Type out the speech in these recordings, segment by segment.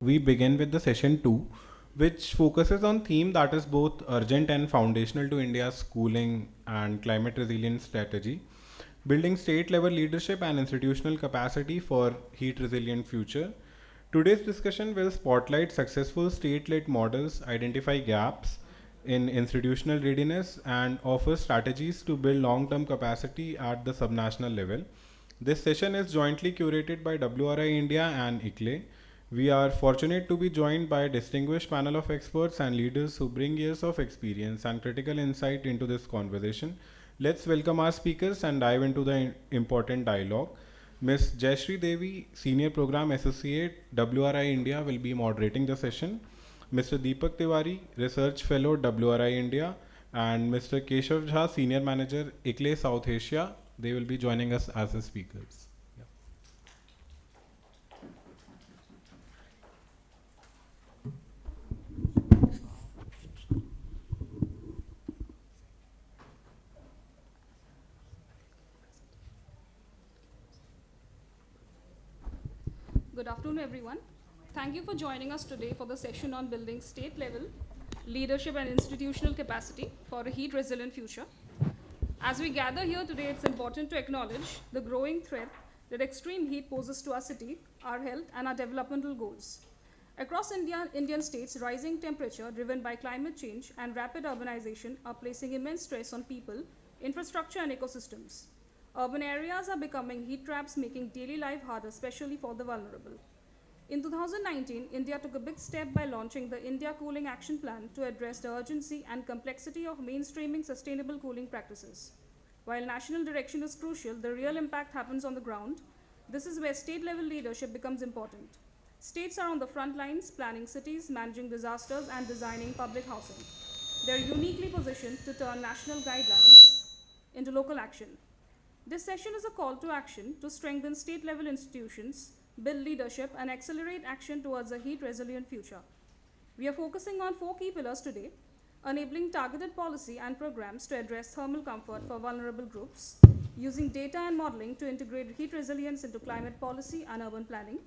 we begin with the session 2, which focuses on theme that is both urgent and foundational to India's cooling and climate resilience strategy, building state level leadership and institutional capacity for heat resilient future. Today's discussion will spotlight successful state led models, identify gaps in institutional readiness, and offer strategies to build long term capacity at the subnational level. This session is jointly curated by WRI India and ICLE. We are fortunate to be joined by a distinguished panel of experts and leaders who bring years of experience and critical insight into this conversation. Let's welcome our speakers and dive into the important dialogue. Ms. Jayashree Devi, Senior Program Associate, WRI India, will be moderating the session. Mr. Deepak Tiwari, Research Fellow, WRI India, and Mr. Keshav Jha, Senior Manager, ICLE South Asia, they will be joining us as the speakers. Good afternoon, everyone. Thank you for joining us today for the session on building state level leadership and institutional capacity for a heat resilient future. As we gather here today, it's important to acknowledge the growing threat that extreme heat poses to our city, our health, and our developmental goals. Across Indian states, rising temperature driven by climate change and rapid urbanization are placing immense stress on people, infrastructure, and ecosystems. Urban areas are becoming heat traps, making daily life harder, especially for the vulnerable. In 2019, India took a big step by launching the India Cooling Action Plan to address the urgency and complexity of mainstreaming sustainable cooling practices. While national direction is crucial, the real impact happens on the ground. This is where state level leadership becomes important. States are on the front lines, planning cities, managing disasters, and designing public housing. They are uniquely positioned to turn national guidelines into local action. This session is a call to action to strengthen state level institutions, build leadership, and accelerate action towards a heat resilient future. We are focusing on 4 key pillars today: enabling targeted policy and programs to address thermal comfort for vulnerable groups, using data and modeling to integrate heat resilience into climate policy and urban planning,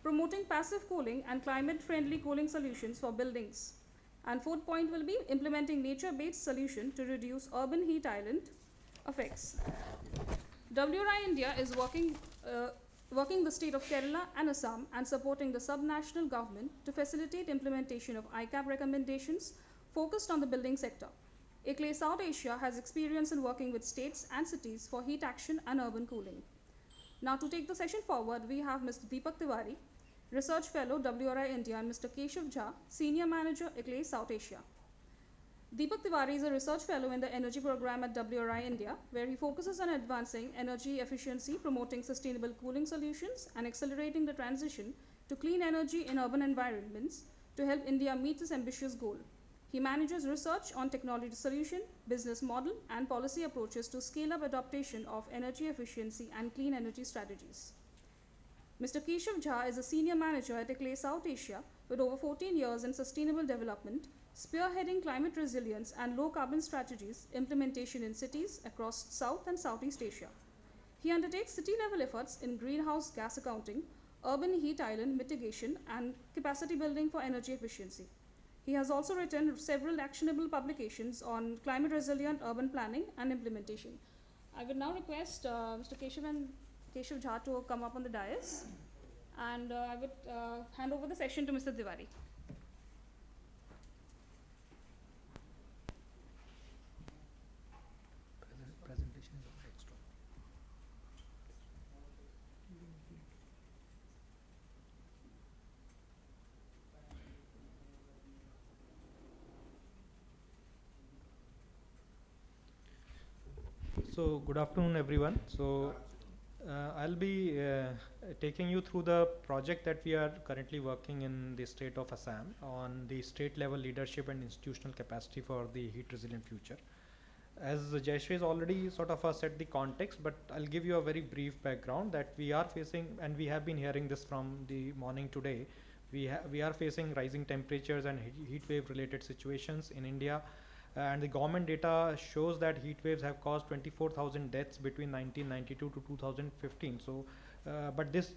promoting passive cooling and climate friendly cooling solutions for buildings. And fourth point will be implementing nature based solution to reduce urban heat island effects. WRI India is working the state of Kerala and Assam and supporting the subnational government to facilitate implementation of ICAP recommendations focused on the building sector. ICLE South Asia has experience in working with states and cities for heat action and urban cooling. Now to take the session forward, we have Mr. Deepak Tiwari, Research Fellow, WRI India, and Mr. Keshav Jha, Senior Manager, ICLE South Asia. Deepak Tiwari is a research fellow in the energy program at WRI India, where he focuses on advancing energy efficiency, promoting sustainable cooling solutions, and accelerating the transition to clean energy in urban environments to help India meet its ambitious goal. He manages research on technology solution, business model, and policy approaches to scale up adaptation of energy efficiency and clean energy strategies. Mr. Keshav Jha is a senior manager at ICLE South Asia with over 14 years in sustainable development, spearheading climate resilience and low carbon strategies implementation in cities across South and Southeast Asia. He undertakes city level efforts in greenhouse gas accounting, urban heat island mitigation, and capacity building for energy efficiency. He has also written several actionable publications on climate resilient urban planning and implementation. I would now request Mr. Keshav Jha to come up on the dais, and I would hand over the session to Mr. Tiwari. So good afternoon, everyone. I'll be taking you through the project that we are currently working in the state of Assam on the state level leadership and institutional capacity for the heat resilient future. As Jayashree has already sort of set the context, but I'll give you a very brief background that we are facing, and we have been hearing this from the morning today. We are facing rising temperatures and heat wave related situations in India, and the government data shows that heat waves have caused 24,000 deaths between 1992 to 2015. So but this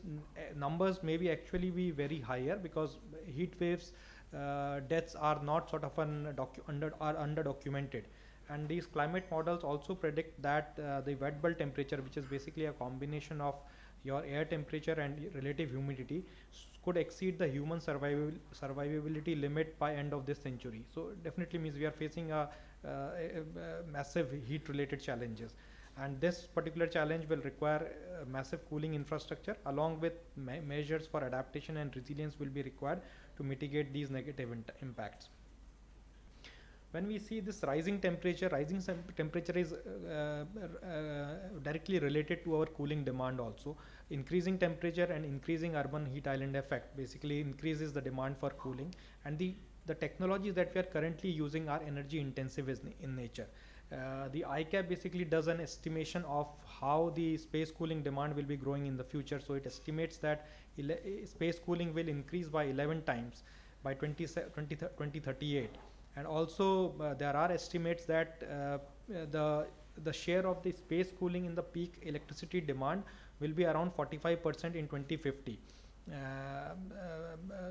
numbers may be actually be very higher because heat waves deaths are not sort of under documented. And these climate models also predict that the wet bulb temperature, which is basically a combination of your air temperature and relative humidity, could exceed the human survivability limit by end of this century. So definitely means we are facing a massive heat related challenges, and this particular challenge will require massive cooling infrastructure along with measures for adaptation and resilience will be required to mitigate these negative impacts. When we see this rising temperature is directly related to our cooling demand also. Increasing temperature and increasing urban heat island effect basically increases the demand for cooling, and the technologies that we are currently using are energy intensive in nature. The ICAP basically does an estimation of how the space cooling demand will be growing in the future. So it estimates that space cooling will increase by 11 times by 2038. And also there are estimates that the share of the space cooling in the peak electricity demand will be around 45% in 2050.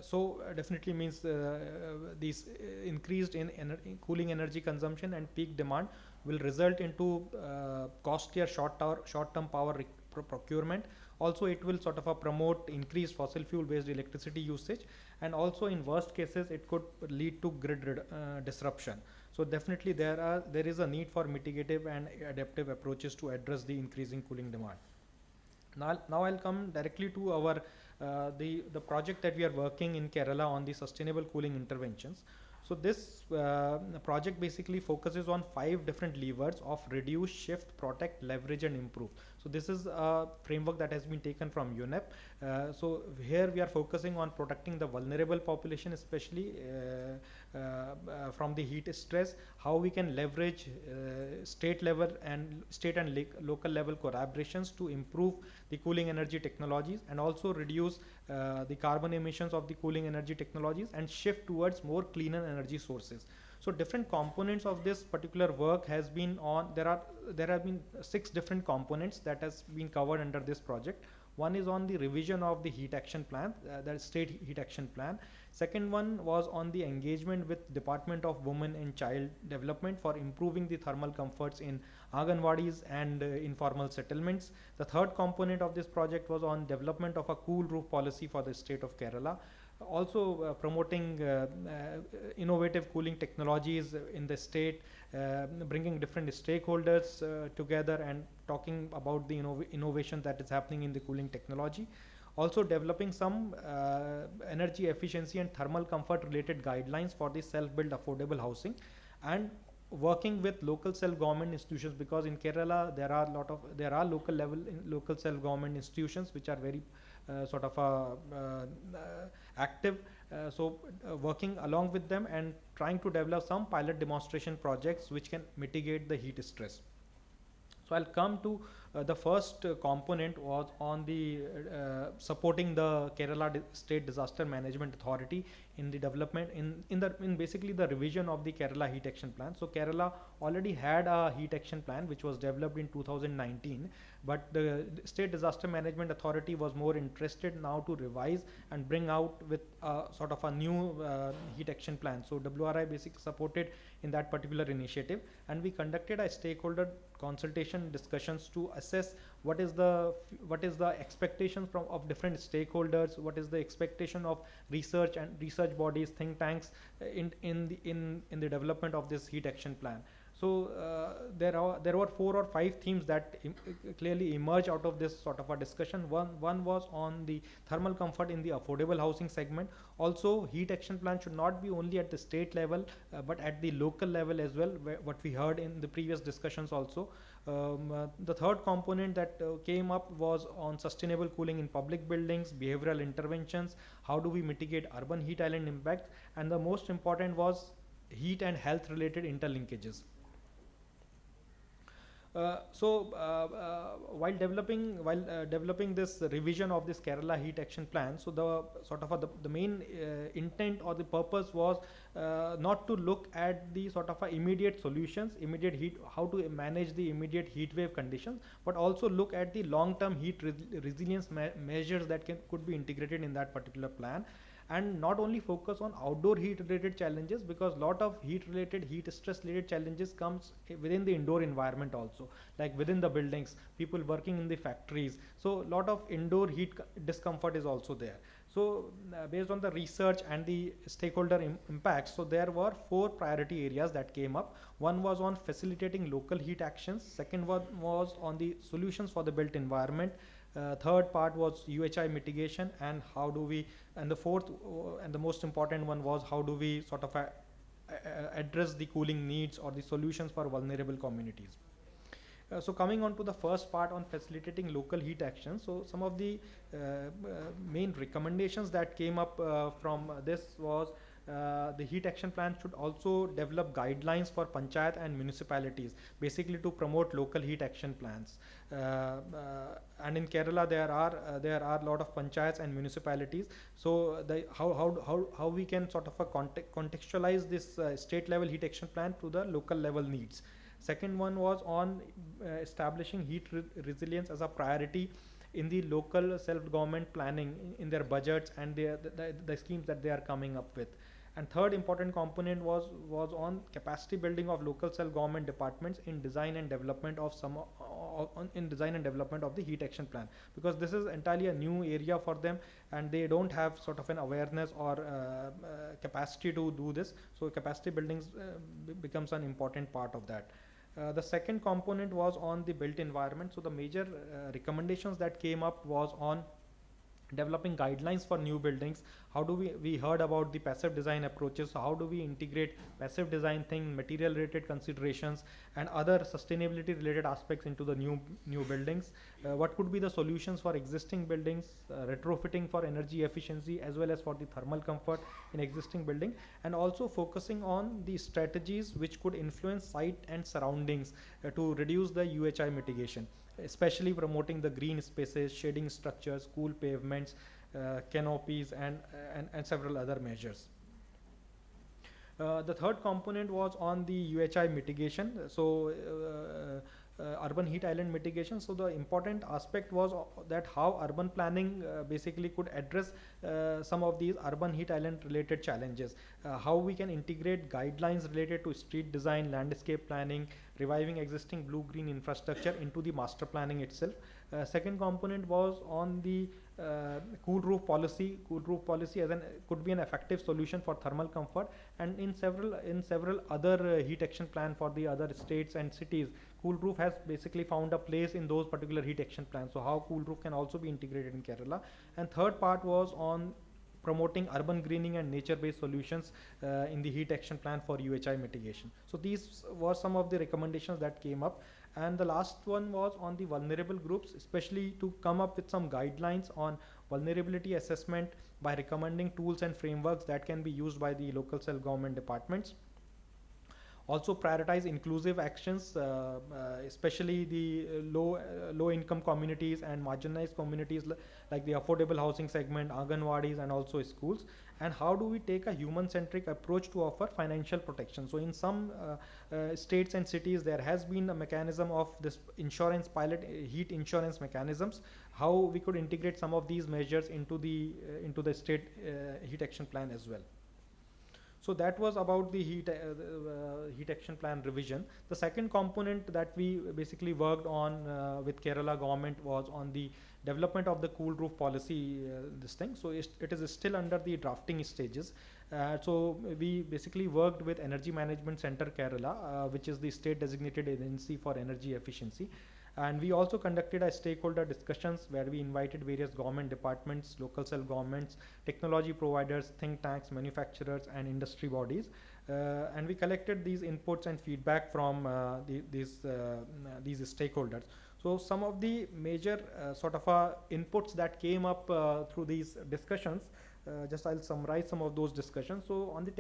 So definitely means these increased in cooling energy consumption and peak demand will result into costlier short-term power procurement. Also it will sort of promote increased fossil fuel based electricity usage, and also in worst cases it could lead to grid disruption. So definitely there is a need for mitigative and adaptive approaches to address the increasing cooling demand. Now I'll come directly to our the project that we are working in Kerala on the sustainable cooling interventions. So this project basically focuses on 5 different levers of reduce, shift, protect, leverage and improve. So this is a framework that has been taken from UNEP. So here we are focusing on protecting the vulnerable population, especially from the heat stress, how we can leverage state and local level collaborations to improve the cooling energy technologies, and also reduce the carbon emissions of the cooling energy technologies and shift towards more cleaner energy sources. So different components of this particular work has been on, there have been 6 different components that has been covered under this project. One is on the revision of the heat action plan, that state heat action plan. Second one was on the engagement with Department of Women and Child Development for improving the thermal comforts in Anganwadis and informal settlements. The third component of this project was on development of a cool roof policy for the state of Kerala. Also promoting innovative cooling technologies in the state, bringing different stakeholders together and talking about the innovation that is happening in the cooling technology. Also developing some energy efficiency and thermal comfort related guidelines for the self-built affordable housing, and working with local self-government institutions, because in Kerala there are local self-government institutions which are very sort of active. So working along with them and trying to develop some pilot demonstration projects which can mitigate the heat stress. So I'll come to the first component was on the supporting the Kerala State Disaster Management Authority in the development in basically the revision of the Kerala Heat Action Plan. So Kerala already had a heat action plan which was developed in 2019, but the State Disaster Management Authority was more interested now to revise and bring out with sort of a new heat action plan. So WRI basically supported in that particular initiative, and we conducted a stakeholder consultation discussions to assess what is the expectations of different stakeholders, what is the expectation of research and research bodies, think tanks in the development of this heat action plan. So there were 4 or 5 themes that clearly emerge out of this sort of a discussion. One was on the thermal comfort in the affordable housing segment. Also, heat action plan should not be only at the state level but at the local level as well, what we heard in the previous discussions also. The third component that came up was on sustainable cooling in public buildings, behavioral interventions, how do we mitigate urban heat island impact, and the most important was heat and health related interlinkages. While developing this revision of this Kerala heat action plan, so the sort of the main intent or the purpose was not to look at the sort of immediate solutions, immediate heat, how to manage the immediate heat wave conditions, but also look at the long-term heat resilience measures that could be integrated in that particular plan. And not only focus on outdoor heat related challenges, because lot of heat stress related challenges comes within the indoor environment also, like within the buildings, people working in the factories, so lot of indoor heat discomfort is also there. So based on the research and the stakeholder impacts, so there were 4 priority areas that came up. One was on facilitating local heat actions, second one was on the solutions for the built environment, third part was UHI mitigation, and how do we, and the fourth and the most important one was how do we sort of address the cooling needs or the solutions for vulnerable communities. So coming on to the first part on facilitating local heat action, so some of the main recommendations that came up from this was the heat action plan should also develop guidelines for panchayat and municipalities, basically to promote local heat action plans. And in Kerala there are a lot of panchayats and municipalities. So how we can sort of contextualize this state level heat action plan to the local level needs. Second one was on establishing heat resilience as a priority in the local self-government planning in their budgets and the schemes that they are coming up with. And third important component was on capacity building of local self-government departments in design and development of the heat action plan, because this is entirely a new area for them and they don't have sort of an awareness or capacity to do this. So capacity buildings becomes an important part of that. The second component was on the built environment. So the major recommendations that came up was on developing guidelines for new buildings. How do we heard about the passive design approaches, so how do we integrate passive design thing, material related considerations and other sustainability related aspects into the new buildings. What could be the solutions for existing buildings, retrofitting for energy efficiency as well as for the thermal comfort in existing building, and also focusing on the strategies which could influence site and surroundings to reduce the UHI mitigation, especially promoting the green spaces, shading structures, cool pavements, canopies and several other measures. The third component was on the UHI mitigation. So urban heat island mitigation. So the important aspect was that how urban planning basically could address some of these urban heat island related challenges. How we can integrate guidelines related to street design, landscape planning, reviving existing blue-green infrastructure into the master planning itself. Second component was on the cool roof policy. Cool roof policy could be an effective solution for thermal comfort, and in several other heat action plan for the other states and cities, cool roof has basically found a place in those particular heat action plans. So how cool roof can also be integrated in Kerala. And third part was on promoting urban greening and nature-based solutions in the heat action plan for UHI mitigation. So these were some of the recommendations that came up. And the last one was on the vulnerable groups, especially to come up with some guidelines on vulnerability assessment by recommending tools and frameworks that can be used by the local self-government departments. Also prioritize inclusive actions, especially the low income communities and marginalized communities like the affordable housing segment, Anganwadis and also schools. And how do we take a human-centric approach to offer financial protection? So in some states and cities, there has been a mechanism of this insurance pilot, heat insurance mechanisms, how we could integrate some of these measures into the state heat action plan as well. So that was about the heat action plan revision. The second component that we basically worked on with Kerala government was on the development of the cool roof policy, this thing. So it is still under the drafting stages. So we basically worked with Energy Management Center Kerala, which is the state designated agency for energy efficiency. And we also conducted a stakeholder discussions where we invited various government departments, local self-governments, technology providers, think tanks, manufacturers, and industry bodies. And we collected these inputs and feedback from these stakeholders. So some of the major sort of inputs that came up through these discussions, just I'll summarize some of those discussions. So on the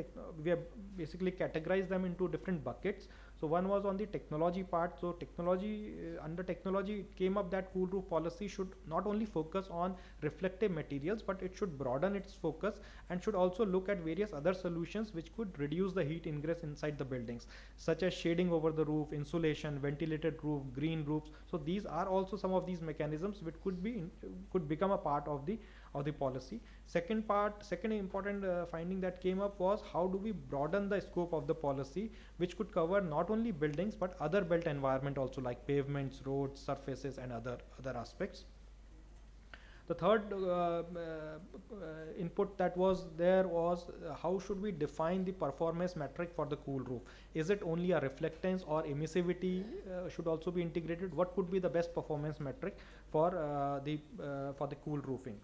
we have basically categorized them into different buckets. So one was on the technology part. So technology, under technology, it came up that cool roof policy should not only focus on reflective materials, but it should broaden its focus and should also look at various other solutions which could reduce the heat ingress inside the buildings, such as shading over the roof, insulation, ventilated roof, green roofs. So these are also some of these mechanisms which could become a part of the policy. Second important finding that came up was how do we broaden the scope of the policy, which could cover not only buildings but other built environment also, like pavements, roads, surfaces, and other aspects. The third input that was there was how should we define the performance metric for the cool roof? Is it only a reflectance, or emissivity should also be integrated? What could be the best performance metric for the cool roofing?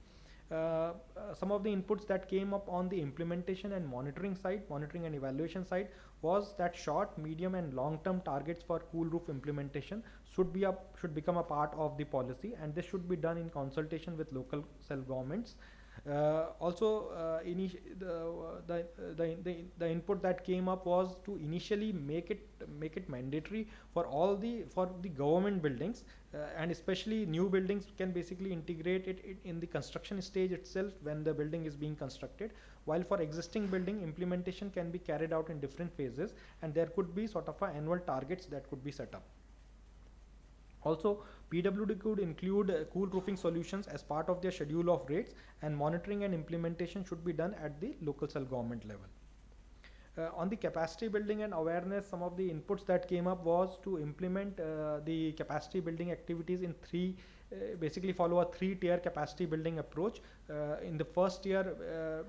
Some of the inputs that came up on the implementation and monitoring and evaluation side, was that short, medium, and long-term targets for cool roof implementation should become a part of the policy, and this should be done in consultation with local self-governments. The input that came up was to initially make it mandatory for the government buildings, and especially new buildings can basically integrate it in the construction stage itself when the building is being constructed, while for existing building, implementation can be carried out in different phases, and there could be sort of annual targets that could be set up. Also, PWD could include cool roofing solutions as part of their schedule of rates, and monitoring and implementation should be done at the local self-government level. On the capacity building and awareness, some of the inputs that came up was to implement the capacity building activities in basically follow a 3-tier capacity building approach. In the first tier,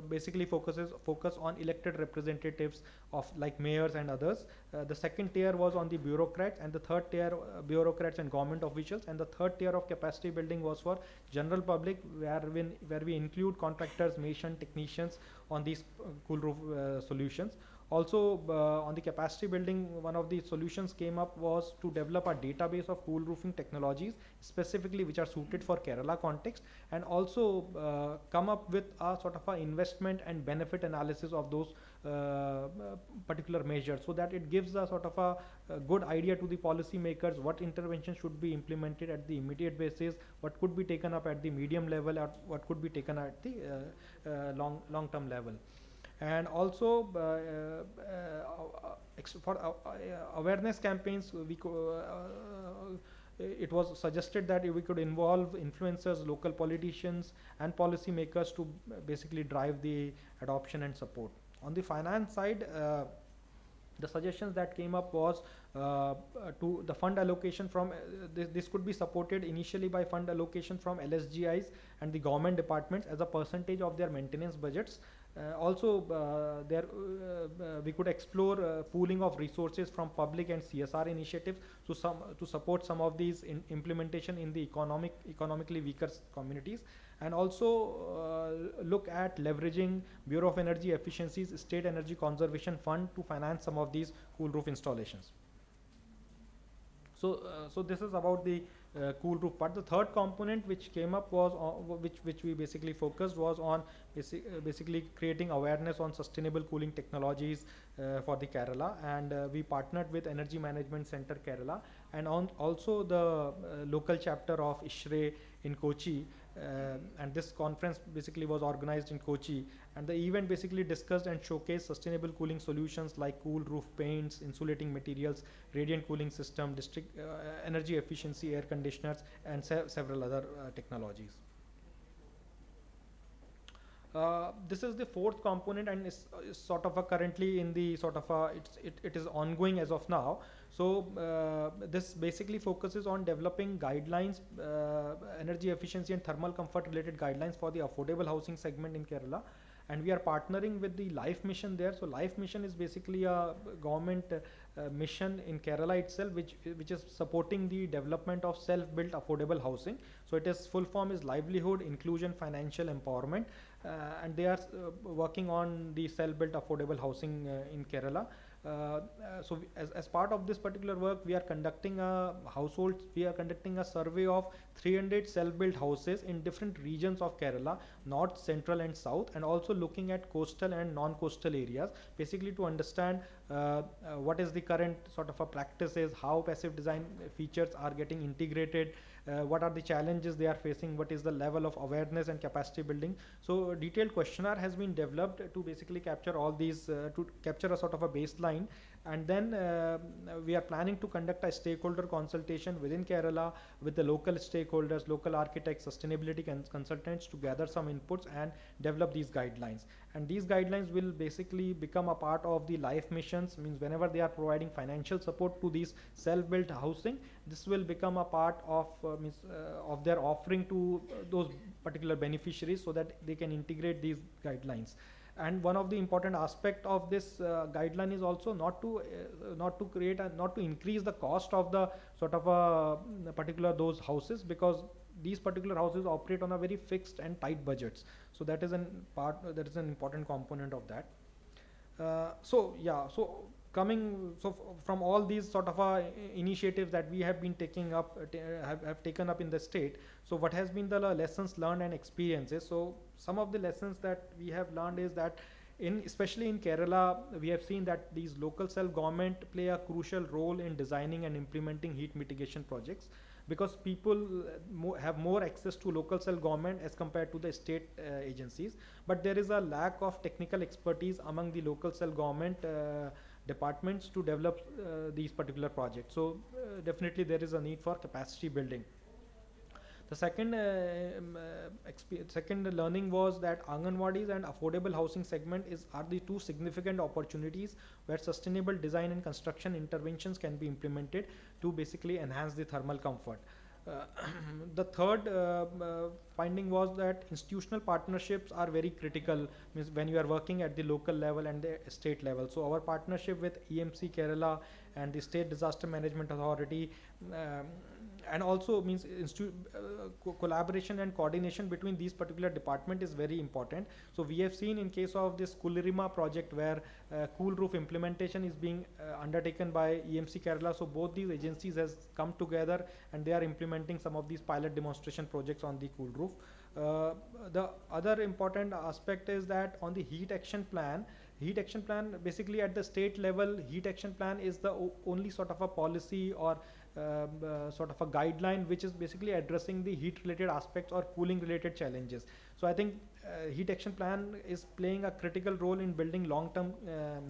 basically focus on elected representatives of like mayors and others. The second tier was on the bureaucrats, and the third tier bureaucrats and government officials, and the third tier of capacity building was for general public, where we include contractors, mason, technicians on these cool roof solutions. Also, on the capacity building, one of the solutions came up was to develop a database of cool roofing technologies, specifically which are suited for Kerala context, and also come up with a sort of a investment and benefit analysis of those particular measures, so that it gives a sort of a good idea to the policy makers what intervention should be implemented at the immediate basis, what could be taken up at the medium level, or what could be taken at the long-term level. And also for awareness campaigns, it was suggested that we could involve influencers, local politicians, and policy makers to basically drive the adoption and support. On the finance side, the suggestions that came up was to the fund allocation from this could be supported initially by fund allocation from LSGIs and the government departments as a percentage of their maintenance budgets. We could explore pooling of resources from public and CSR initiatives to support some of these implementation in the economically weaker communities, and also look at leveraging Bureau of Energy Efficiency's State Energy Conservation Fund to finance some of these cool roof installations. So this is about the cool roof part. The third component which came up was which we basically focused was on basically creating awareness on sustainable cooling technologies for the Kerala, and we partnered with Energy Management Center Kerala, and also the local chapter of ISHRE in Kochi, and this conference basically was organized in Kochi, and the event basically discussed and showcased sustainable cooling solutions like cool roof paints, insulating materials, radiant cooling system, district energy efficiency air conditioners, and several other technologies. This is the fourth component, and is sort of currently in the sort of it is ongoing as of now. So this basically focuses on developing guidelines, energy efficiency and thermal comfort related guidelines for the affordable housing segment in Kerala, and we are partnering with the Life Mission there. So Life Mission is basically a government mission in Kerala itself, which is supporting the development of self-built affordable housing. So it is full form is livelihood, inclusion, financial empowerment, and they are working on the self-built affordable housing in Kerala. So as part of this particular work, we are conducting a survey of 300 self-built houses in different regions of Kerala, north, central, and south, and also looking at coastal and non-coastal areas, basically to understand what is the current sort of a practices, how passive design features are getting integrated, what are the challenges they are facing, what is the level of awareness and capacity building. So a detailed questionnaire has been developed to basically capture all these, to capture a sort of a baseline. And then we are planning to conduct a stakeholder consultation within Kerala with the local stakeholders, local architects, sustainability consultants to gather some inputs and develop these guidelines. And these guidelines will basically become a part of the life missions, means whenever they are providing financial support to these self-built housing, this will become a part of of their offering to those particular beneficiaries, so that they can integrate these guidelines. And one of the important aspect of this guideline is also not to not to increase the cost of the sort of particular those houses, because these particular houses operate on a very fixed and tight budgets. So that is an important component of that. So yeah, so from all these sort of initiatives that we have been taking up, have taken up in the state. So what has been the lessons learned and experiences? So some of the lessons that we have learned is that especially in Kerala, we have seen that these local self-government play a crucial role in designing and implementing heat mitigation projects, because people have more access to local self-government as compared to the state agencies. But there is a lack of technical expertise among the local self-government departments to develop these particular projects. So definitely there is a need for capacity building. The second learning was that Anganwadis and affordable housing segment are the two significant opportunities where sustainable design and construction interventions can be implemented to basically enhance the thermal comfort. The third finding was that institutional partnerships are very critical, means when you are working at the local level and the state level. So our partnership with EMC Kerala and the State Disaster Management Authority, and also means collaboration and coordination between these particular department is very important. So we have seen in case of this Kulirima project, where cool roof implementation is being undertaken by EMC Kerala. So both these agencies has come together and they are implementing some of these pilot demonstration projects on the cool roof. The other important aspect is that on the heat action plan, basically at the state level, heat action plan is the only sort of a policy or sort of a guideline which is basically addressing the heat related aspects or cooling related challenges. So I think heat action plan is playing a critical role in building long term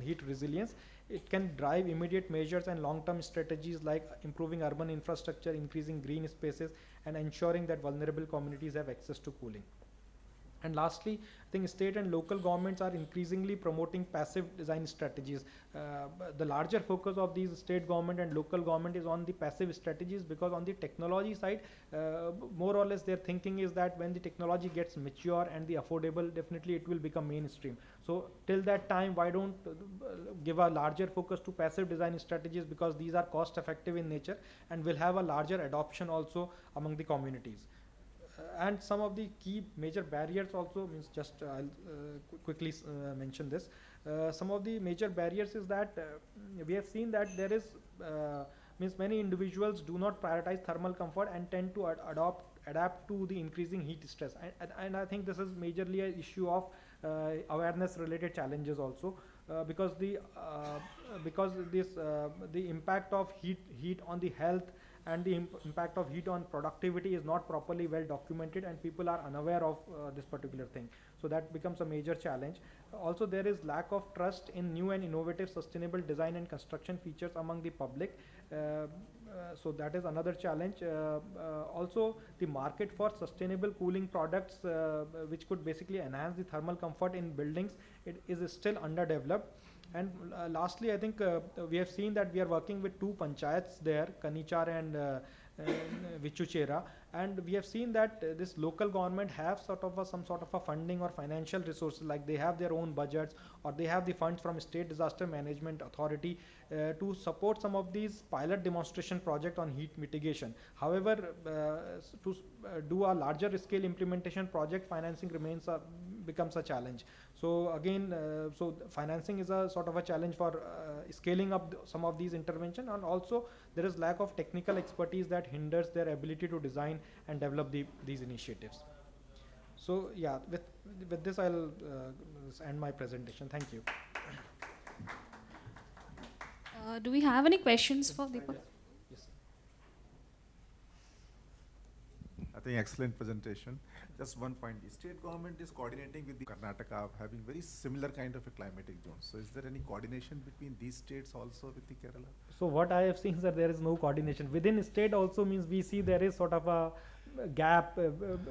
heat resilience. It can drive immediate measures and long term strategies like improving urban infrastructure, increasing green spaces, and ensuring that vulnerable communities have access to cooling. And lastly, I think state and local governments are increasingly promoting passive design strategies. The larger focus of these state government and local government is on the passive strategies, because on the technology side, more or less their thinking is that when the technology gets mature and the affordable, definitely it will become mainstream. So till that time, why don't give a larger focus to passive design strategies, because these are cost effective in nature and will have a larger adoption also among the communities. And some of the key major barriers also, means just I'll quickly mention this. Some of the major barriers is that we have seen that there is means many individuals do not prioritize thermal comfort and tend to adapt to the increasing heat stress, and I think this is majorly an issue of awareness related challenges also, because the impact of heat on the health and the impact of heat on productivity is not properly well documented, and people are unaware of this particular thing. So that becomes a major challenge. Also, there is lack of trust in new and innovative sustainable design and construction features among the public. So that is another challenge. Also, the market for sustainable cooling products, which could basically enhance the thermal comfort in buildings, it is still underdeveloped. And lastly, I think we have seen that we are working with two panchayats there, Kanichar and Vichuchera, and we have seen that this local government have some sort of a funding or financial resources, like they have their own budgets or they have the funds from State Disaster Management Authority to support some of these pilot demonstration project on heat mitigation. However, to do a larger scale implementation project, financing becomes a challenge. So again, so financing is a sort of a challenge for scaling up some of these intervention, and also there is lack of technical expertise that hinders their ability to design and develop these initiatives. So yeah, with this I'll end my presentation. Thank you. Do we have any questions for Deepak? I think excellent presentation. Just one point, the state government is coordinating with the Karnataka of having very similar kind of a climatic zone. So is there any coordination between these states also with the Kerala? So what I have seen is that there is no coordination within state. Also means we see there is sort of a gap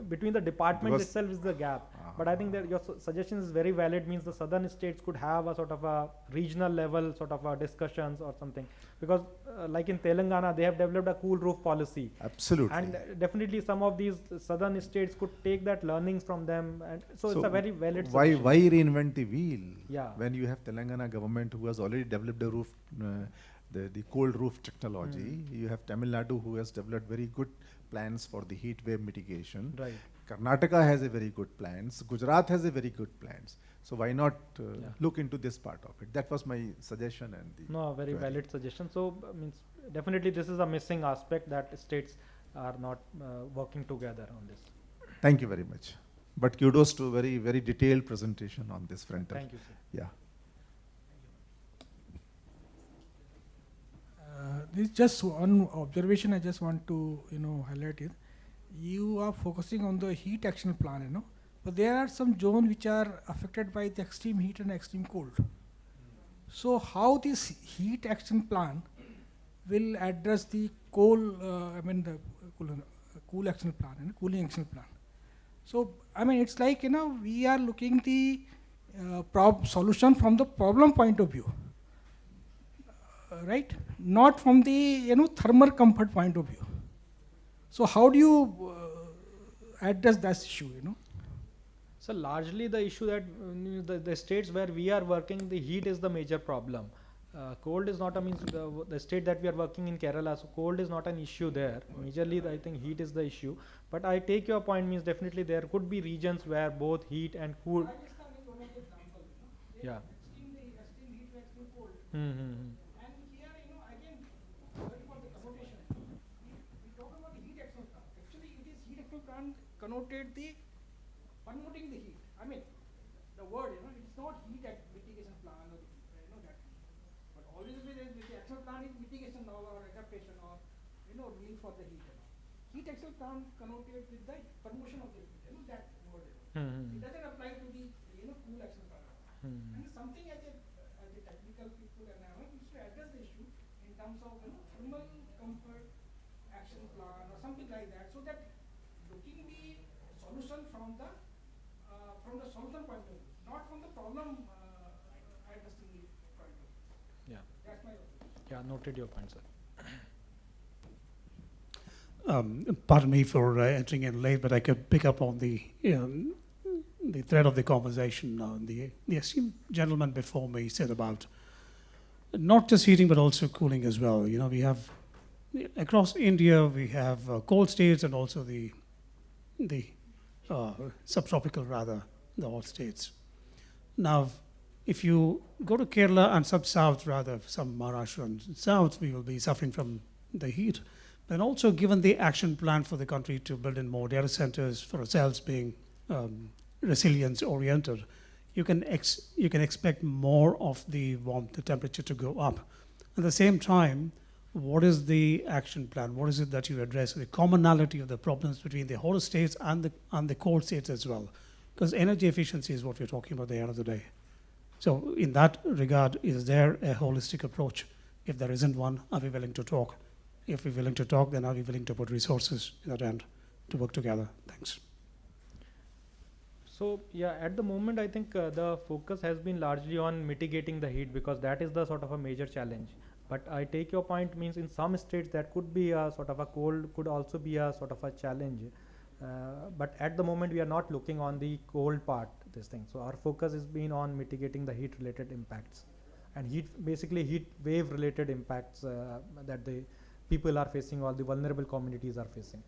between the department Because- itself is the gap. But I think that your suggestion is very valid. Means the southern states could have a sort of a regional level sort of a discussions or something, because like in Telangana they have developed a cool roof policy. Absolutely. And definitely some of these southern states could take that learnings from them, and so it's a very valid why suggestion. why reinvent the wheel? Yeah. When you have Telangana government who has already developed a roof, the cold roof technology. You have Tamil Nadu who has developed very good plans for the heat wave mitigation. Right. Karnataka has a very good plans. Gujarat has a very good plans. So why not Yeah. look into this part of it? That was my suggestion and the No, a very query. valid suggestion. So means definitely this is a missing aspect that states are not working together on this. Thank you very much. But kudos to very, very detailed presentation on this front. Thank you, sir. Yeah. This is just one observation I just want to highlight it. You are focusing on the heat action plan, but there are some zones which are affected by the extreme heat and extreme cold. So how this heat action plan will address the the cool action plan and cooling action plan? So it's like we are looking the solution from the problem point of view. Right? Not from the thermal comfort point of view. So how do you address that issue? So largely the issue that the states where we are working, the heat is the major problem. Cold is not a means the state that we are working in Kerala, so cold is not an issue there. Majorly I think heat is the issue. But I take your point, means definitely there could be regions where both heat and cool. Yeah. Mm-hmm. And here, again, sorry for the connotation. We talk about the heat action plan. Actually, it is heat action plan connoted the promoting the heat. The word, it's not heat mitigation plan or that. But always the action plan is mitigation or adaptation or relief for the heat. Heat action plan connoted with the promotion of the heat. That word. Mm-hmm. It doesn't apply to the cool action plan. Mm-hmm. And something as a technical people and we should address the issue in terms of thermal comfort action plan or something like that, so that looking the solution from the solution point of view, not from the problem addressing the point of view. Yeah. That's my opinion. Yeah, noted your point, sir. Pardon me for entering in late, but I could pick up on the thread of the conversation. The esteemed gentleman before me said about not just heating but also cooling as well. We have across India we have cold states and also the subtropical, rather, the hot states. Now, if you go to Kerala and sub-south, rather some Maharashtra and south, we will be suffering from the heat. And also, given the action plan for the country to build in more data centers for ourselves being resilience oriented, you can expect more of the warmth, the temperature to go up. At the same time, what is the action plan? What is it that you address? The commonality of the problems between the hotter states and the cold states as well, because energy efficiency is what we're talking about at the end of the day. So, in that regard, is there a holistic approach? If there isn't one, are we willing to talk? If we're willing to talk, then are we willing to put resources in that end to work together? Thanks. So yeah, at the moment I think the focus has been largely on mitigating the heat, because that is the sort of a major challenge. But I take your point, means in some states that could be a sort of a cold, could also be a sort of a challenge. But at the moment we are not looking on the cold part, this thing. So our focus has been on mitigating the heat related impacts, and basically heat wave related impacts that the people are facing, or the vulnerable communities are facing.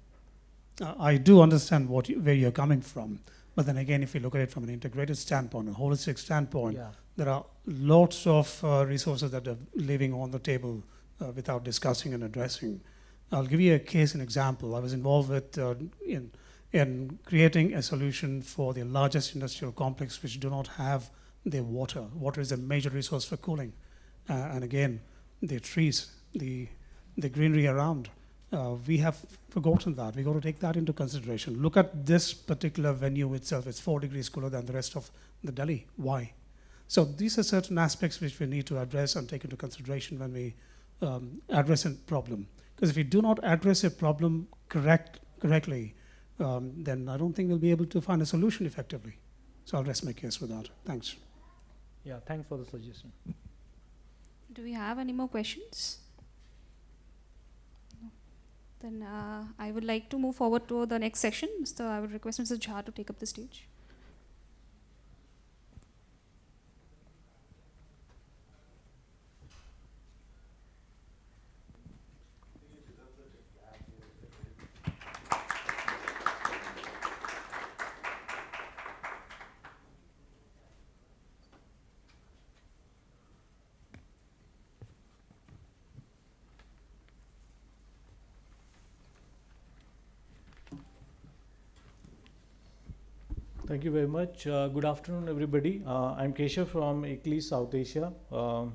I do understand where you're coming from, but then again, if you look at it from an integrated standpoint, a holistic standpoint, Yeah. there are lots of resources that are living on the table without discussing and addressing. I'll give you a case, an example. I was involved with in creating a solution for the largest industrial complex which do not have the water. Water is a major resource for cooling, and again, the trees, the greenery around. We have forgotten that. We got to take that into consideration. Look at this particular venue itself. It's 4 degrees cooler than the rest of the Delhi. Why? So these are certain aspects which we need to address and take into consideration when we address a problem. Because if we do not address a problem correctly, then I don't think we'll be able to find a solution effectively. So I'll rest my case with that. Thanks. Yeah, thanks for the suggestion. Do we have any more questions? No. Then I would like to move forward to the next session. I would request Mr. Jha to take up the stage. Thank you very much. Good afternoon, everybody. I'm Keshav from ICLEI South Asia. So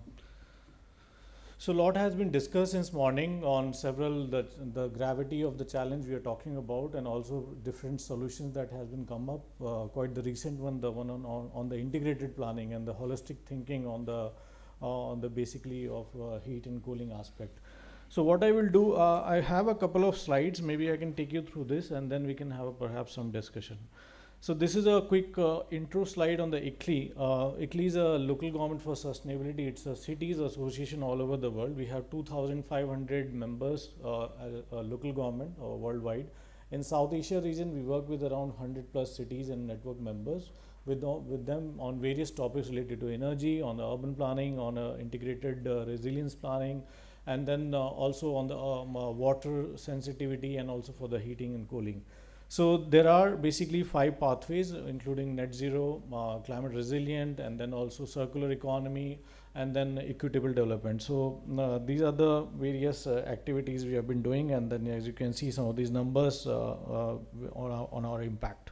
a lot has been discussed since morning on several the gravity of the challenge we are talking about, and also different solutions that has been come up. Quite the recent one, the one on the integrated planning and the holistic thinking on the basically of heat and cooling aspect. So what I will do, I have a couple of slides. Maybe I can take you through this, and then we can have perhaps some discussion. So this is a quick intro slide on the ICLEI. ICLEI is a local government for sustainability. It's a cities association all over the world. We have 2,500 members as a local government worldwide. In South Asia region, we work with around 100 plus cities and network members with them on various topics related to energy, on the urban planning, on integrated resilience planning, and then also on the water sensitivity, and also for the heating and cooling. So there are basically 5 pathways, including net zero, climate resilient, and then also circular economy, and then equitable development. So these are the various activities we have been doing, and then as you can see some of these numbers on our impact.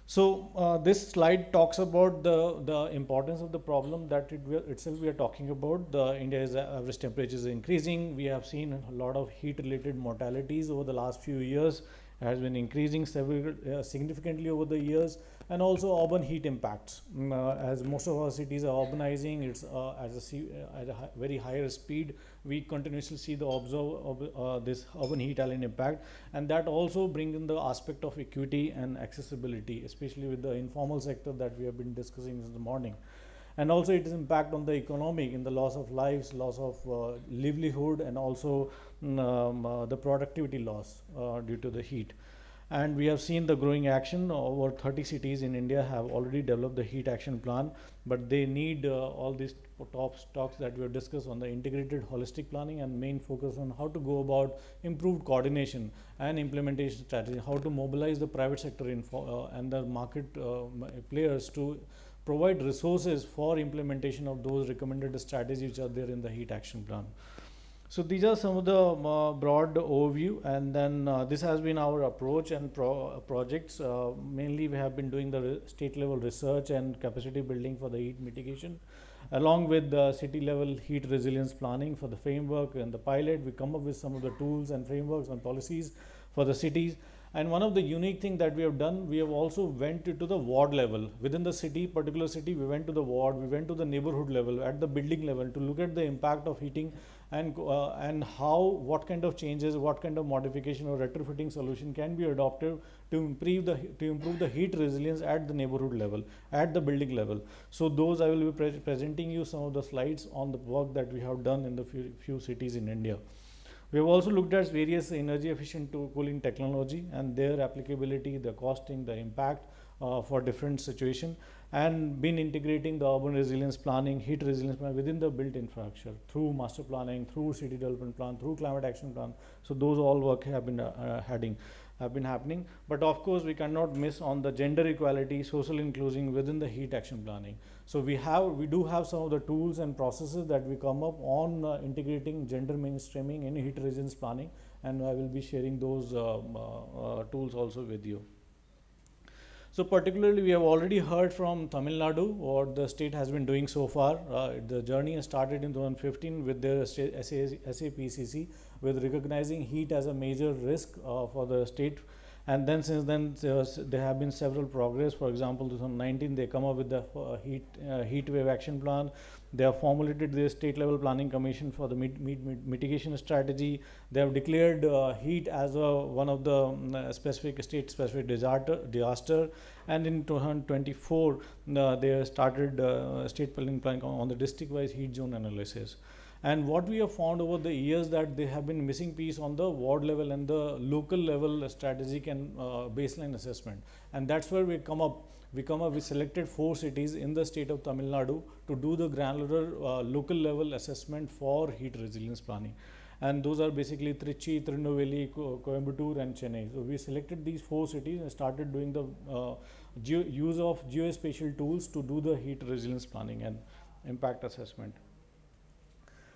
So this slide talks about the importance of the problem that itself we are talking about. India's average temperature is increasing. We have seen a lot of heat-related mortalities over the last few years. Has been increasing significantly over the years, and also urban heat impacts. As most of our cities are urbanizing, it's at a very higher speed. We continuously see the this urban heat island impact, and that also brings in the aspect of equity and accessibility, especially with the informal sector that we have been discussing this morning. And also its impact on the economy in the loss of lives, loss of livelihood, and also the productivity loss due to the heat. And we have seen the growing action. Over 30 cities in India have already developed the heat action plan, but they need all these talks that we have discussed on the integrated holistic planning, and main focus on how to go about improved coordination and implementation strategy, how to mobilize the private sector and the market players to provide resources for implementation of those recommended strategies which are there in the heat action plan. So these are some of the broad overview, and then this has been our approach and projects. Mainly we have been doing the state level research and capacity building for the heat mitigation, along with the city level heat resilience planning for the framework and the pilot. We come up with some of the tools and frameworks and policies for the cities. And one of the unique thing that we have done, we have also went to the ward level. Within the city, particular city, we went to the ward, we went to the neighborhood level, at the building level, to look at the impact of heating and what kind of changes, what kind of modification or retrofitting solution can be adopted to improve the heat resilience at the neighborhood level, at the building level. So those I will be presenting you some of the slides on the work that we have done in the few cities in India. We have also looked at various energy efficient cooling technology and their applicability, the costing, the impact for different situations, and been integrating the urban resilience planning, heat resilience plan within the built infrastructure through master planning, through city development plan, through climate action plan. So those all work have been happening. But of course, we cannot miss on the gender equality, social inclusion within the heat action planning. So we do have some of the tools and processes that we come up on integrating gender mainstreaming in heat resilience planning, and I will be sharing those tools also with you. So particularly, we have already heard from Tamil Nadu what the state has been doing so far. The journey has started in 2015 with their SAPCC, with recognizing heat as a major risk for the state. And then since then, there have been several progress. For example, 2019, they come up with the heat wave action plan. They have formulated the state level planning commission for the mitigation strategy. They have declared heat as one of the specific state specific disaster. And in 2024, they started state planning on the district wise heat zone analysis. And what we have found over the years that they have been missing piece on the ward level and the local level strategic and baseline assessment. And that's where we come up. We selected 4 cities in the state of Tamil Nadu to do the granular local level assessment for heat resilience planning. And those are basically Trichy, Tirunelveli, Coimbatore and Chennai. So we selected these 4 cities and started doing the use of geospatial tools to do the heat resilience planning and impact assessment.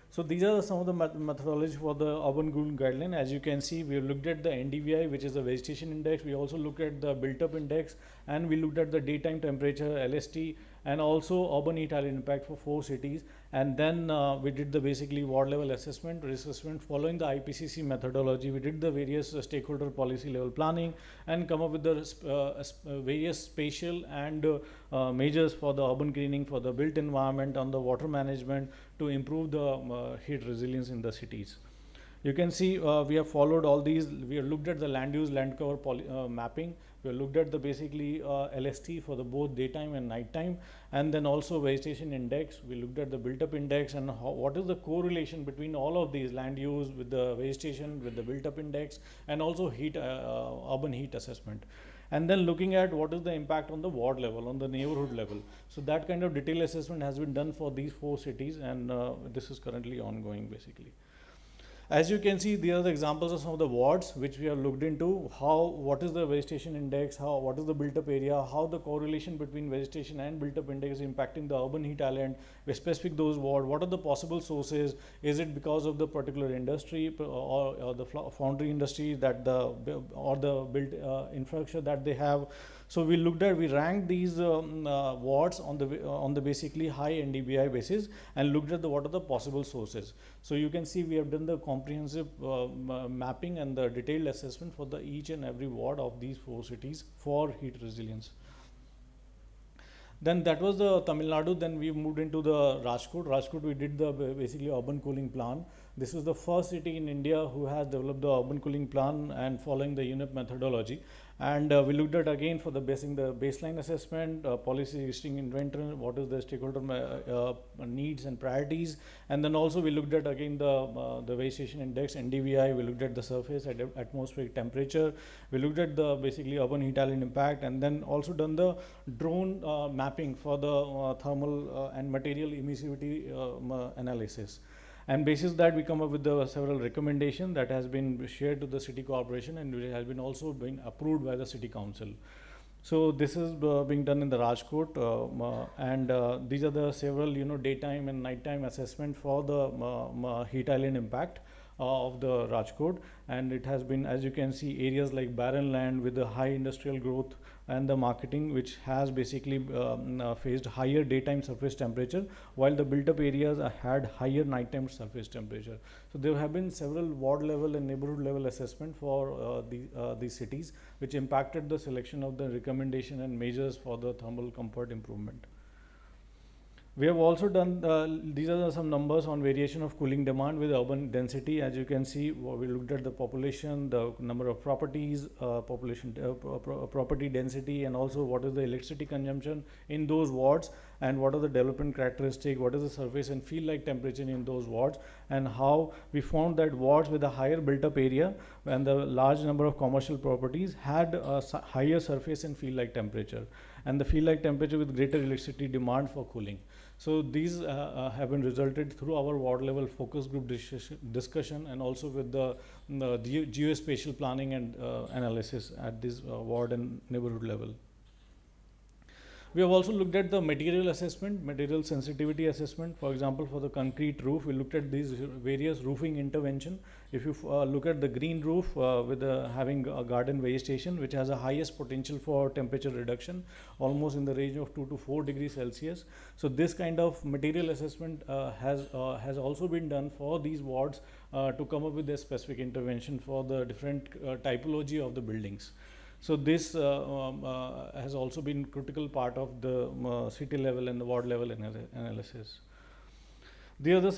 So these are some of the methodology for the urban cooling guideline. As you can see, we have looked at the NDVI, which is the vegetation index. We also looked at the built-up index, and we looked at the daytime temperature, LST, and also urban heat island impact for 4 cities. And then we did the basically ward level assessment, risk assessment following the IPCC methodology. We did the various stakeholder policy level planning and come up with the various spatial and measures for the urban greening, for the built environment, on the water management to improve the heat resilience in the cities. You can see we have followed all these. We have looked at the land use, land cover mapping. We have looked at the basically LST for the both daytime and nighttime, and then also vegetation index. We looked at the built-up index and what is the correlation between all of these land use with the vegetation, with the built-up index, and also heat urban heat assessment. And then looking at what is the impact on the ward level, on the neighborhood level. So that kind of detailed assessment has been done for these 4 cities, and this is currently ongoing basically. As you can see, these are the examples of some of the wards which we have looked into. What is the vegetation index, what is the built-up area, how the correlation between vegetation and built-up index is impacting the urban heat island. We specific those wards. What are the possible sources? Is it because of the particular industry or the foundry industry that or the built infrastructure that they have? So we ranked these wards on the basically high NDVI basis and looked at what are the possible sources. So you can see we have done the comprehensive mapping and the detailed assessment for each and every ward of these 4 cities for heat resilience. Then that was the Tamil Nadu. Then we moved into the Rajkot. Rajkot, we did the basically urban cooling plan. This is the first city in India who has developed the urban cooling plan and following the UNEP methodology. And we looked at again for the baseline assessment, policy existing inventory, what is the stakeholder needs and priorities. And then also we looked at again the vegetation index, NDVI. We looked at the surface at atmospheric temperature. We looked at the basically urban heat island impact, and then also done the drone mapping for the thermal and material emissivity analysis. And basis that we come up with the several recommendations that has been shared to the city corporation and it has been also been approved by the city council. So this is being done in the Rajkot, and these are the several daytime and nighttime assessment for the heat island impact of the Rajkot. And it has been, as you can see, areas like barren land with the high industrial growth and the marketing, which has basically faced higher daytime surface temperature, while the built-up areas had higher nighttime surface temperature. So there have been several ward level and neighborhood level assessment for these cities, which impacted the selection of the recommendation and measures for the thermal comfort improvement. We have also done, these are some numbers on variation of cooling demand with urban density. As you can see, we looked at the population, the number of properties, property density, and also what is the electricity consumption in those wards, and what are the development characteristics, what is the surface and field-like temperature in those wards, and how we found that wards with a higher built-up area and the large number of commercial properties had a higher surface and field-like temperature, and the field-like temperature with greater electricity demand for cooling. So these have been resulted through our ward level focus group discussion and also with the geospatial planning and analysis at this ward and neighborhood level. We have also looked at the material assessment, material sensitivity assessment. For example, for the concrete roof, we looked at these various roofing intervention. If you look at the green roof with having a garden vegetation, which has a highest potential for temperature reduction, almost in the range of 2 to 4 degrees Celsius. So this kind of material assessment has also been done for these wards to come up with a specific intervention for the different typology of the buildings. So this has also been critical part of the city level and the ward level analysis. The other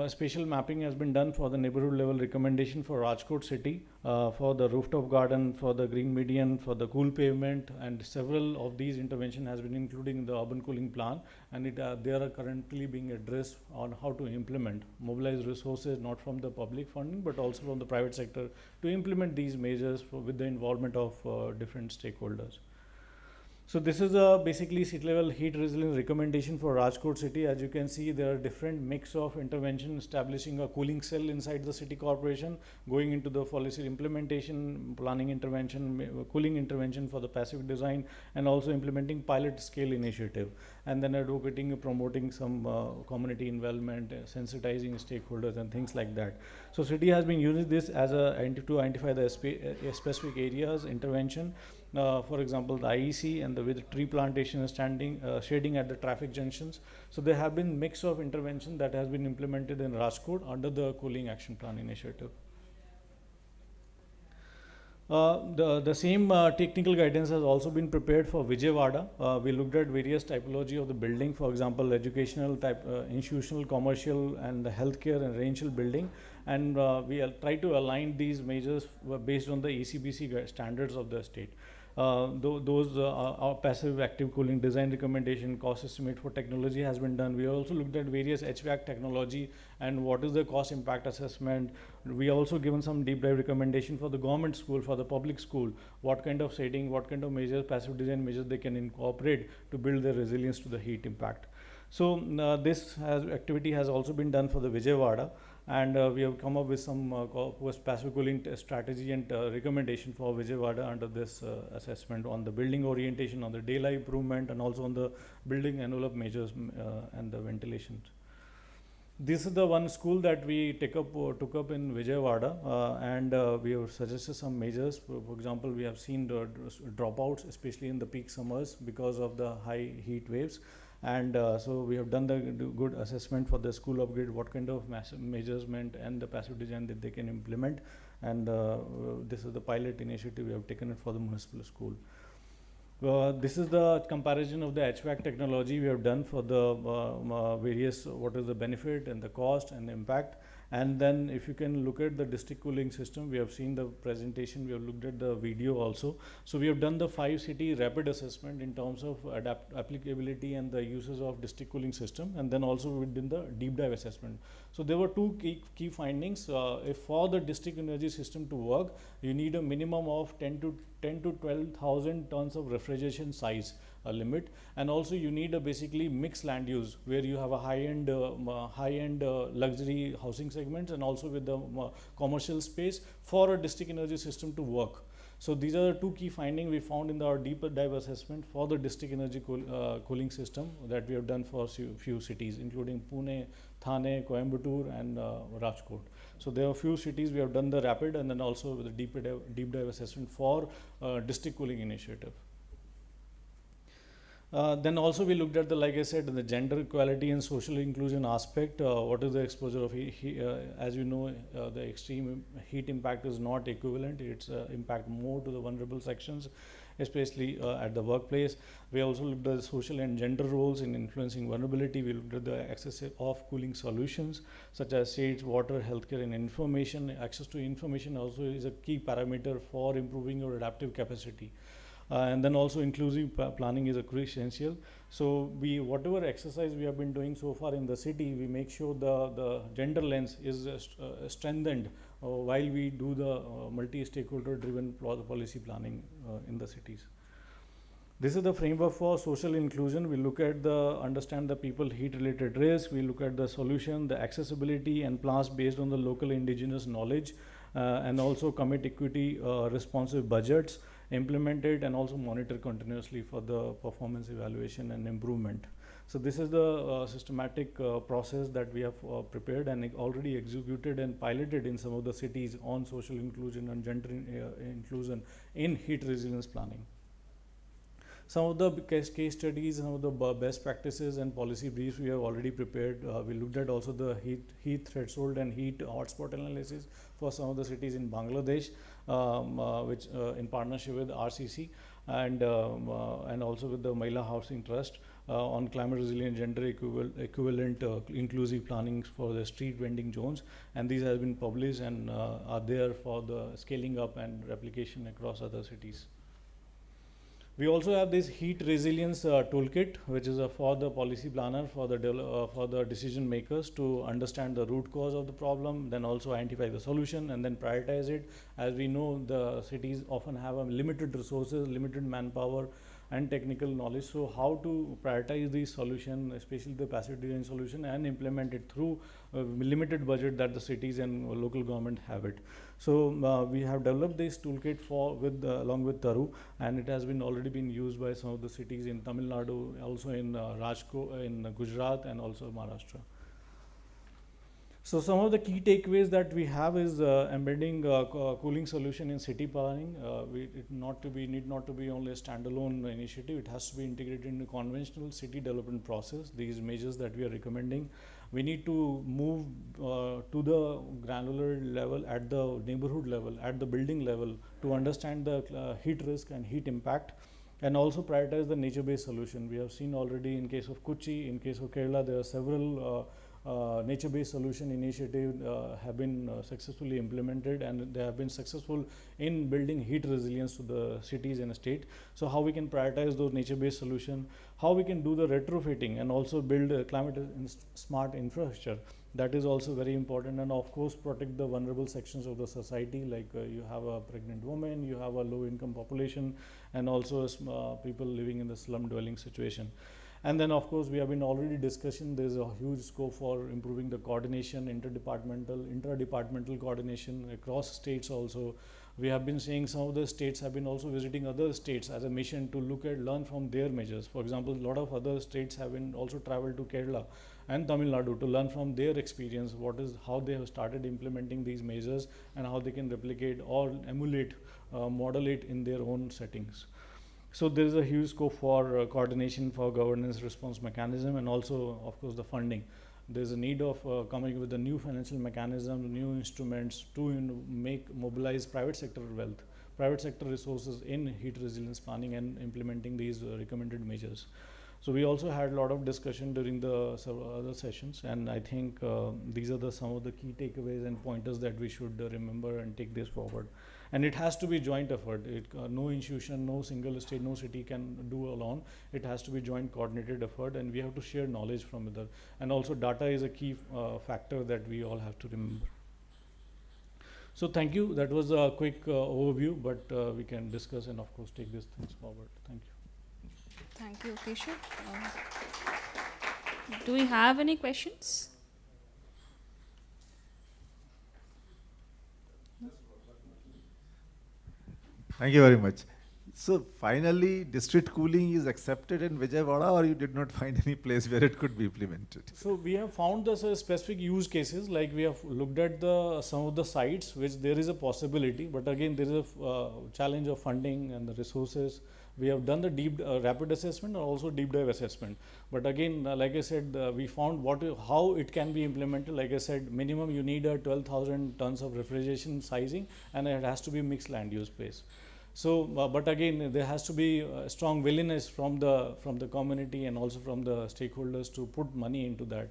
spatial mapping has been done for the neighborhood level recommendation for Rajkot city, for the rooftop garden, for the green median, for the cool pavement, and several of these intervention has been included in the urban cooling plan, and they are currently being addressed on how to implement, mobilize resources not from the public funding but also from the private sector to implement these measures with the involvement of different stakeholders. So this is basically city level heat resilience recommendation for Rajkot city. As you can see, there are different mix of intervention, establishing a cooling cell inside the city corporation, going into the policy implementation, planning intervention, cooling intervention for the passive design, and also implementing pilot scale initiative, and then advocating, promoting some community involvement, sensitizing stakeholders and things like that. So city has been using this as to identify the specific areas intervention. For example, the IEC and with tree plantation standing, shading at the traffic junctions. So there have been mix of intervention that has been implemented in Rajkot under the cooling action plan initiative. The same technical guidance has also been prepared for Vijayawada. We looked at various typology of the building, for example, educational type, institutional, commercial, and the healthcare and residential building. And we try to align these measures based on the ECBC standards of the state. Those are passive active cooling design recommendation, cost estimate for technology has been done. We also looked at various HVAC technology and what is the cost impact assessment. We also given some deep dive recommendation for the government school, for the public school, what kind of setting, what kind of measures, passive design measures they can incorporate to build their resilience to the heat impact. So this activity has also been done for the Vijayawada. And we have come up with some passive cooling strategy and recommendation for Vijayawada under this assessment on the building orientation, on the daylight improvement, and also on the building envelope measures and the ventilation. This is the one school that we took up in Vijayawada, and we have suggested some measures. For example, we have seen the dropouts, especially in the peak summers because of the high heat waves. And so we have done the good assessment for the school upgrade, what kind of measurement and the passive design that they can implement. And this is the pilot initiative we have taken it for the municipal school. This is the comparison of the HVAC technology we have done for the various, what is the benefit and the cost and the impact. And then if you can look at the district cooling system, we have seen the presentation, we have looked at the video also. So we have done the 5 city rapid assessment in terms of applicability and the uses of district cooling system, and then also we did the deep dive assessment. So there were 2 key findings. If for the district energy system to work, you need a minimum of 10 to 12,000 tons of refrigeration size limit, and also you need a basically mixed land use where you have a high-end luxury housing segments and also with the commercial space for a district energy system to work. So these are the 2 key findings we found in our deeper dive assessment for the district energy cooling system that we have done for few cities, including Pune, Thane, Coimbatore, and Rajkot. So there are few cities we have done the rapid and then also with the deep dive assessment for district cooling initiative. Then also we looked at the, like I said, the gender equality and social inclusion aspect. What is the exposure of as you know, the extreme heat impact is not equivalent. It's impact more to the vulnerable sections, especially at the workplace. We also looked at the social and gender roles in influencing vulnerability. We looked at the access of cooling solutions such as shades, water, healthcare, and information. Access to information also is a key parameter for improving your adaptive capacity. And then also inclusive planning is essential. So whatever exercise we have been doing so far in the city, we make sure the gender lens is strengthened while we do the multi-stakeholder driven policy planning in the cities. This is the framework for social inclusion. We look at understand the people heat related risk. We look at the solution, the accessibility and plans based on the local indigenous knowledge, and also commit equity responsive budgets. implement it, and also monitor continuously for the performance evaluation and improvement. So this is the systematic process that we have prepared and already executed and piloted in some of the cities on social inclusion and gender inclusion in heat resilience planning. Some of the case studies, some of the best practices and policy briefs we have already prepared. We looked at also the heat threshold and heat hotspot analysis for some of the cities in Bangladesh, which in partnership with RCC and also with the Mahila Housing Trust on climate resilient gender equivalent inclusive planning for the street vending zones, and these have been published and are there for the scaling up and replication across other cities. We also have this heat resilience toolkit, which is for the policy planner, for the decision makers to understand the root cause of the problem, then also identify the solution and then prioritize it. As we know, the cities often have limited resources, limited manpower and technical knowledge. So how to prioritize these solution, especially the passive design solution, and implement it through a limited budget that the cities and local government have it. So we have developed this toolkit along with Taru, and it has already been used by some of the cities in Tamil Nadu, also in Rajkot, in Gujarat, and also Maharashtra. So some of the key takeaways that we have is embedding cooling solution in city planning. It need not to be only a standalone initiative. It has to be integrated in the conventional city development process. These measures that we are recommending, we need to move to the granular level, at the neighborhood level, at the building level, to understand the heat risk and heat impact, and also prioritize the nature-based solution. We have seen already in case of Kochi, in case of Kerala, there are several nature-based solution initiative have been successfully implemented, and they have been successful in building heat resilience to the cities and state. So how we can prioritize those nature-based solution, how we can do the retrofitting and also build a climate smart infrastructure. That is also very important, and of course protect the vulnerable sections of the society, like you have a pregnant woman, you have a low income population, and also people living in the slum dwelling situation. And then of course we have been already discussing, there is a huge scope for improving the coordination, intradepartmental coordination across states also. We have been seeing some of the states have been also visiting other states as a mission to learn from their measures. For example, a lot of other states have been also traveled to Kerala and Tamil Nadu to learn from their experience, how they have started implementing these measures and how they can replicate or emulate, model it in their own settings. So there is a huge scope for coordination for governance response mechanism, and also of course the funding. There is a need of coming with a new financial mechanism, new instruments to mobilize private sector wealth, private sector resources in heat resilience planning and implementing these recommended measures. So we also had a lot of discussion during the several other sessions, and I think these are some of the key takeaways and pointers that we should remember and take this forward. And it has to be joint effort. No institution, no single state, no city can do alone. It has to be joint coordinated effort, and we have to share knowledge from other. And also data is a key factor that we all have to remember. So thank you. That was a quick overview, but we can discuss and of course take these things forward. Thank you. Thank you, Keshav. Do we have any questions? Thank you very much. So finally, district cooling is accepted in Vijayawada, or you did not find any place where it could be implemented? So we have found the specific use cases, like we have looked at some of the sites which there is a possibility, but again there is a challenge of funding and the resources. We have done the deep rapid assessment and also deep dive assessment. But again, like I said, we found how it can be implemented. Like I said, minimum you need a 12,000 tons of refrigeration sizing, and it has to be mixed land use space. So, but again, there has to be a strong willingness from the community and also from the stakeholders to put money into that.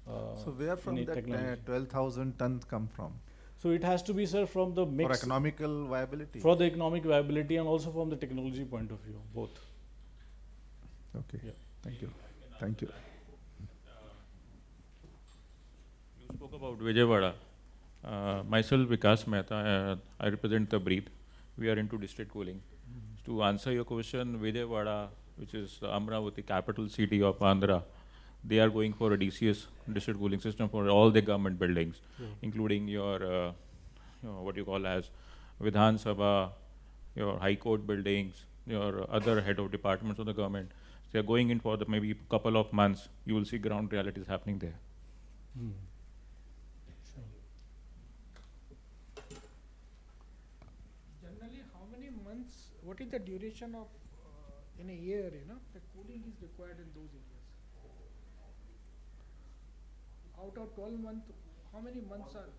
So where from that 12,000 tons come from? So it has to be, sir, from the mix. For economical viability? For the economic viability and also from the technology point of view, both. Okay, Yeah. Thank you. Thank you. You spoke about Vijayawada. Myself, Vikas Mehta, I represent the Breathe. We are into district cooling. To answer your question, Vijayawada, which is the Amravati capital city of Andhra, they are going for a DCS, district cooling system, for all the government buildings, including your, what you call as Vidhan Sabha, your high court buildings, your other head of departments of the government. So you're going in for the maybe couple of months, you will see ground realities happening there. Generally, how many months, what is the duration of, in a year, the cooling is required in those areas? Out of 12 months, how many months are?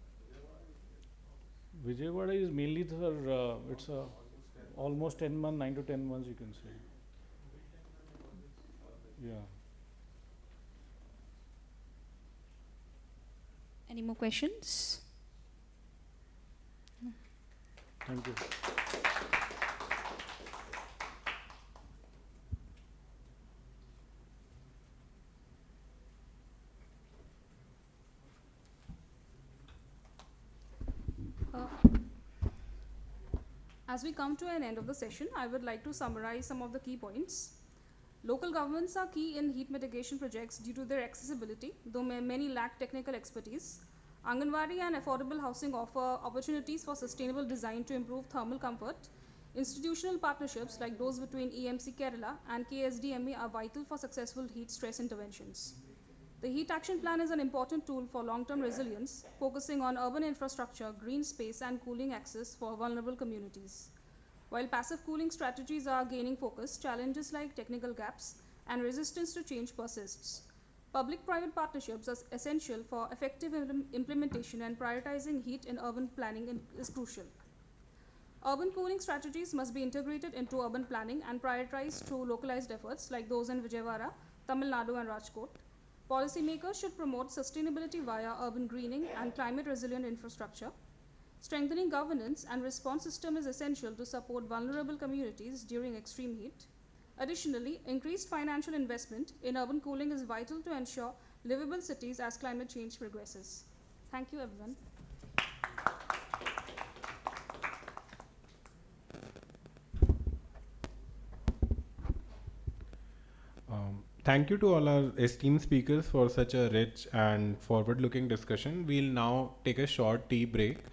Vijayawada is mainly it's almost 10 months, 9 to 10 months you can say. Yeah. Any more questions? Thank you. As we come to an end of the session, I would like to summarize some of the key points. Local governments are key in heat mitigation projects due to their accessibility, though many lack technical expertise. Anganwadi and affordable housing offer opportunities for sustainable design to improve thermal comfort. Institutional partnerships like those between EMC Kerala and KSDME are vital for successful heat stress interventions. The Heat Action Plan is an important tool for long-term resilience, focusing on urban infrastructure, green space, and cooling access for vulnerable communities. While passive cooling strategies are gaining focus, challenges like technical gaps and resistance to change persists. Public-private partnerships are essential for effective implementation, and prioritizing heat in urban planning is crucial. Urban cooling strategies must be integrated into urban planning and prioritized through localized efforts like those in Vijayawada, Tamil Nadu, and Rajkot. Policymakers should promote sustainability via urban greening and climate-resilient infrastructure. Strengthening governance and response system is essential to support vulnerable communities during extreme heat. Additionally, increased financial investment in urban cooling is vital to ensure livable cities as climate change progresses. Thank you, everyone. Thank you to all our esteemed speakers for such a rich and forward-looking discussion. We'll now take a short tea break.